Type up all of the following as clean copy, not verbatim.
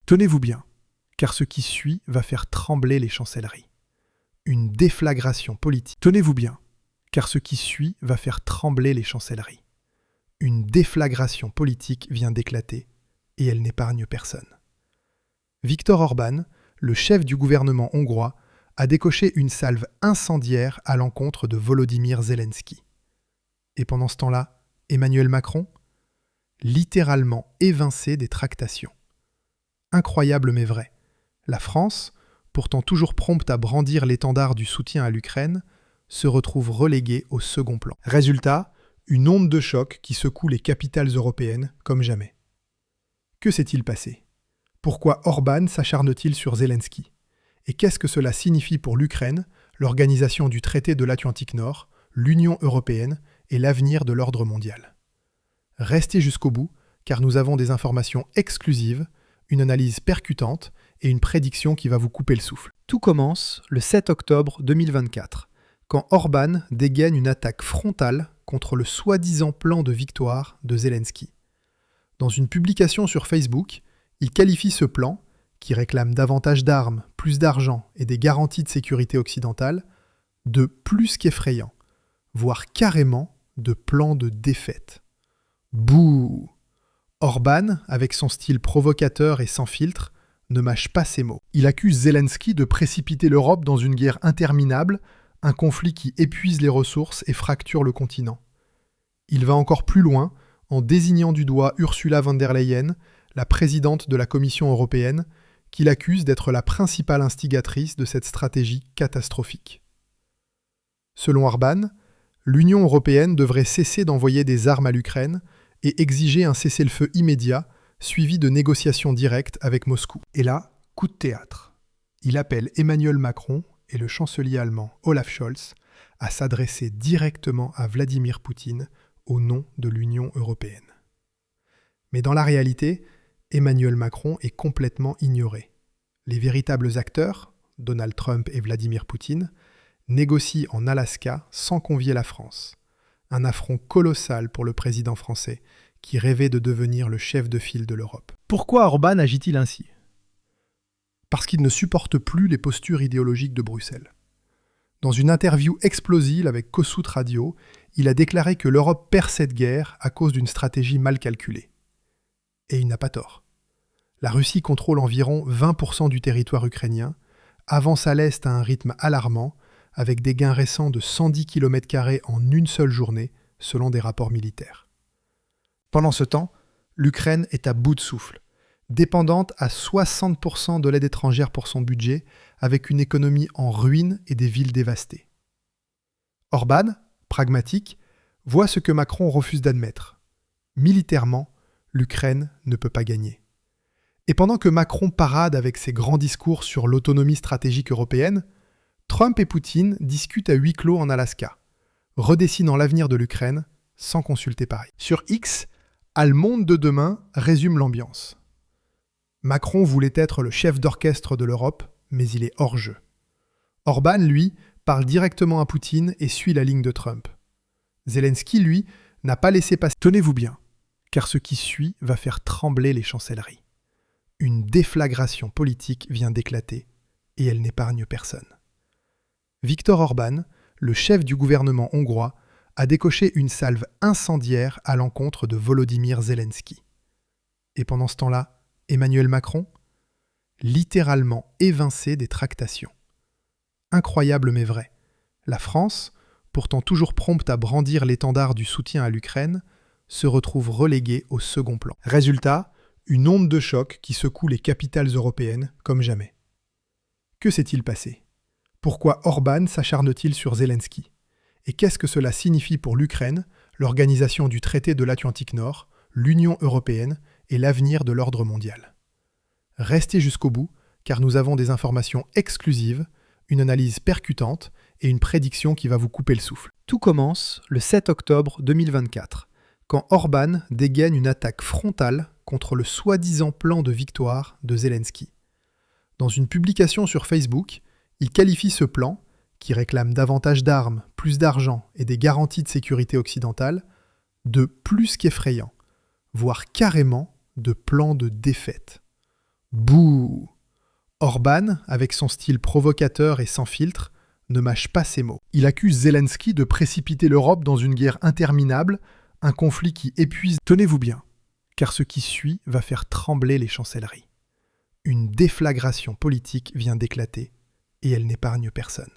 Tenez-vous bien, car ce qui suit va faire trembler les chancelleries. Une déflagration politique. Tenez-vous bien, car ce qui suit va faire trembler les chancelleries. Une déflagration politique vient d'éclater, et elle n'épargne personne. Viktor Orbán, le chef du gouvernement hongrois, a décoché une salve incendiaire à l'encontre de Volodymyr Zelensky. Et pendant ce temps-là, Emmanuel Macron, littéralement évincé des tractations. Incroyable mais vrai, la France, pourtant toujours prompte à brandir l'étendard du soutien à l'Ukraine, se retrouve reléguée au second plan. Résultat, une onde de choc qui secoue les capitales européennes comme jamais. Que s'est-il passé ? Pourquoi Orbán s'acharne-t-il sur Zelensky ? Et qu'est-ce que cela signifie pour l'Ukraine, l'organisation du traité de l'Atlantique Nord, l'Union européenne et l'avenir de l'ordre mondial ? Restez jusqu'au bout, car nous avons des informations exclusives, une analyse percutante et une prédiction qui va vous couper le souffle. Tout commence le 7 octobre 2024, quand Orbán dégaine une attaque frontale contre le soi-disant plan de victoire de Zelensky. Dans une publication sur Facebook, il qualifie ce plan, qui réclame davantage d'armes, plus d'argent et des garanties de sécurité occidentale, de plus qu'effrayant, voire carrément de plan de défaite. Bouh ! Orbán, avec son style provocateur et sans filtre, ne mâche pas ses mots. Il accuse Zelensky de précipiter l'Europe dans une guerre interminable, un conflit qui épuise les ressources et fracture le continent. Il va encore plus loin en désignant du doigt Ursula von der Leyen, la présidente de la Commission européenne, qu'il accuse d'être la principale instigatrice de cette stratégie catastrophique. Selon Orbán, l'Union européenne devrait cesser d'envoyer des armes à l'Ukraine et exiger un cessez-le-feu immédiat, suivi de négociations directes avec Moscou. Et là, coup de théâtre. Il appelle Emmanuel Macron et le chancelier allemand Olaf Scholz à s'adresser directement à Vladimir Poutine au nom de l'Union européenne. Mais dans la réalité, Emmanuel Macron est complètement ignoré. Les véritables acteurs, Donald Trump et Vladimir Poutine, négocient en Alaska sans convier la France. Un affront colossal pour le président français qui rêvait de devenir le chef de file de l'Europe. Pourquoi Orbán agit-il ainsi ? Parce qu'il ne supporte plus les postures idéologiques de Bruxelles. Dans une interview explosive avec Kossuth Radio, il a déclaré que l'Europe perd cette guerre à cause d'une stratégie mal calculée. Et il n'a pas tort. La Russie contrôle environ 20% du territoire ukrainien, avance à l'Est à un rythme alarmant, avec des gains récents de 110 km² en une seule journée, selon des rapports militaires. Pendant ce temps, l'Ukraine est à bout de souffle, dépendante à 60% de l'aide étrangère pour son budget, avec une économie en ruine et des villes dévastées. Orbán, pragmatique, voit ce que Macron refuse d'admettre. Militairement, l'Ukraine ne peut pas gagner. Et pendant que Macron parade avec ses grands discours sur l'autonomie stratégique européenne, Trump et Poutine discutent à huis clos en Alaska, redessinant l'avenir de l'Ukraine sans consulter Paris. Sur X, Al Monde de demain résume l'ambiance. Macron voulait être le chef d'orchestre de l'Europe, mais il est hors jeu. Orbán, lui, parle directement à Poutine et suit la ligne de Trump. Zelensky, lui, n'a pas laissé passer. Tenez-vous bien, car ce qui suit va faire trembler les chancelleries. Une déflagration politique vient d'éclater, et elle n'épargne personne. Viktor Orbán, le chef du gouvernement hongrois, a décoché une salve incendiaire à l'encontre de Volodymyr Zelensky. Et pendant ce temps-là, Emmanuel Macron, littéralement évincé des tractations. Incroyable mais vrai, la France, pourtant toujours prompte à brandir l'étendard du soutien à l'Ukraine, se retrouve reléguée au second plan. Résultat, une onde de choc qui secoue les capitales européennes comme jamais. Que s'est-il passé ? Pourquoi Orbán s'acharne-t-il sur Zelensky ? Et qu'est-ce que cela signifie pour l'Ukraine, l'organisation du traité de l'Atlantique Nord, l'Union européenne et l'avenir de l'ordre mondial ? Restez jusqu'au bout, car nous avons des informations exclusives, une analyse percutante et une prédiction qui va vous couper le souffle. Tout commence le 7 octobre 2024, quand Orbán dégaine une attaque frontale contre le soi-disant plan de victoire de Zelensky. Dans une publication sur Facebook, il qualifie ce plan, qui réclame davantage d'armes, plus d'argent et des garanties de sécurité occidentale, de plus qu'effrayant, voire carrément de plan de défaite. Bouh! Orban, avec son style provocateur et sans filtre, ne mâche pas ses mots. Il accuse Zelensky de précipiter l'Europe dans une guerre interminable, un conflit qui épuise... Tenez-vous bien, car ce qui suit va faire trembler les chancelleries. Une déflagration politique vient d'éclater, et elle n'épargne personne.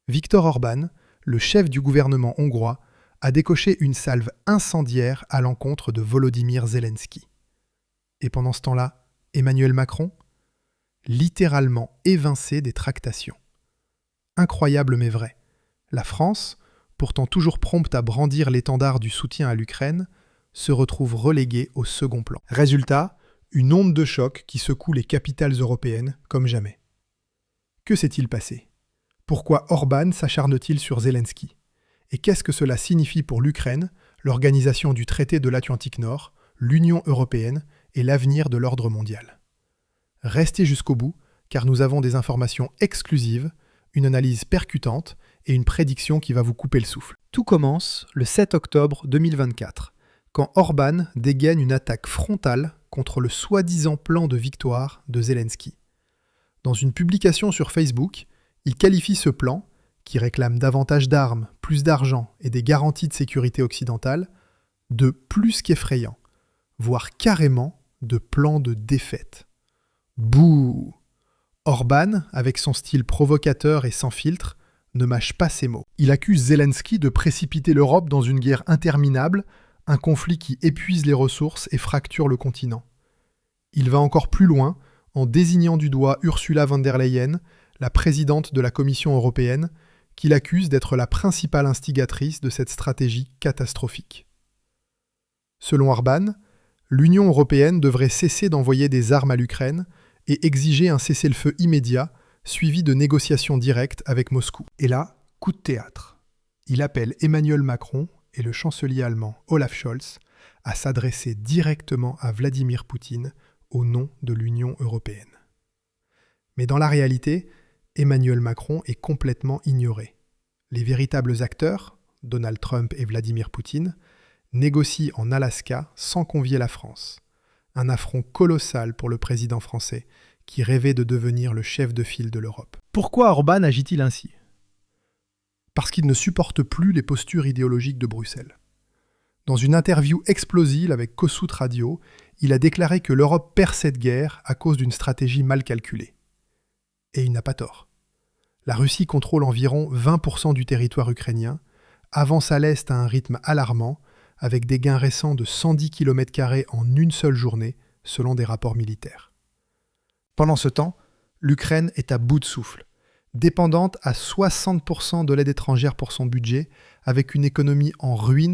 Viktor Orban, le chef du gouvernement hongrois, a décoché une salve incendiaire à l'encontre de Volodymyr Zelensky. Et pendant ce temps-là, Emmanuel Macron, littéralement évincé des tractations. Incroyable mais vrai, la France, pourtant toujours prompte à brandir l'étendard du soutien à l'Ukraine, se retrouve reléguée au second plan. Résultat, une onde de choc qui secoue les capitales européennes comme jamais. Que s'est-il passé? Pourquoi Orban s'acharne-t-il sur Zelensky? Et qu'est-ce que cela signifie pour l'Ukraine, l'organisation du traité de l'Atlantique Nord, l'Union européenne et l'avenir de l'ordre mondial? Restez jusqu'au bout, car nous avons des informations exclusives, une analyse percutante et une prédiction qui va vous couper le souffle. Tout commence le 7 octobre 2024, quand Orban dégaine une attaque frontale contre le soi-disant plan de victoire de Zelensky. Dans une publication sur Facebook, il qualifie ce plan, qui réclame davantage d'armes, plus d'argent et des garanties de sécurité occidentale, de plus qu'effrayant, voire carrément de plan de défaite. Bouh! Orban, avec son style provocateur et sans filtre, ne mâche pas ses mots. Il accuse Zelensky de précipiter l'Europe dans une guerre interminable, un conflit qui épuise les ressources et fracture le continent. Il va encore plus loin en désignant du doigt Ursula von der Leyen, la présidente de la Commission européenne, qu'il accuse d'être la principale instigatrice de cette stratégie catastrophique. Selon Orban, l'Union européenne devrait cesser d'envoyer des armes à l'Ukraine et exiger un cessez-le-feu immédiat, suivi de négociations directes avec Moscou. Et là, coup de théâtre. Il appelle Emmanuel Macron et le chancelier allemand Olaf Scholz à s'adresser directement à Vladimir Poutine au nom de l'Union européenne. Mais dans la réalité, Emmanuel Macron est complètement ignoré. Les véritables acteurs, Donald Trump et Vladimir Poutine, négocient en Alaska sans convier la France. Un affront colossal pour le président français qui rêvait de devenir le chef de file de l'Europe. Pourquoi Orban agit-il ainsi? Parce qu'il ne supporte plus les postures idéologiques de Bruxelles. Dans une interview explosive avec Kossuth Radio, il a déclaré que l'Europe perd cette guerre à cause d'une stratégie mal calculée. Et il n'a pas tort. La Russie contrôle environ 20% du territoire ukrainien, avance à l'Est à un rythme alarmant, avec des gains récents de 110 km² en une seule journée, selon des rapports militaires. Pendant ce temps, l'Ukraine est à bout de souffle, dépendante à 60% de l'aide étrangère pour son budget, avec une économie en ruine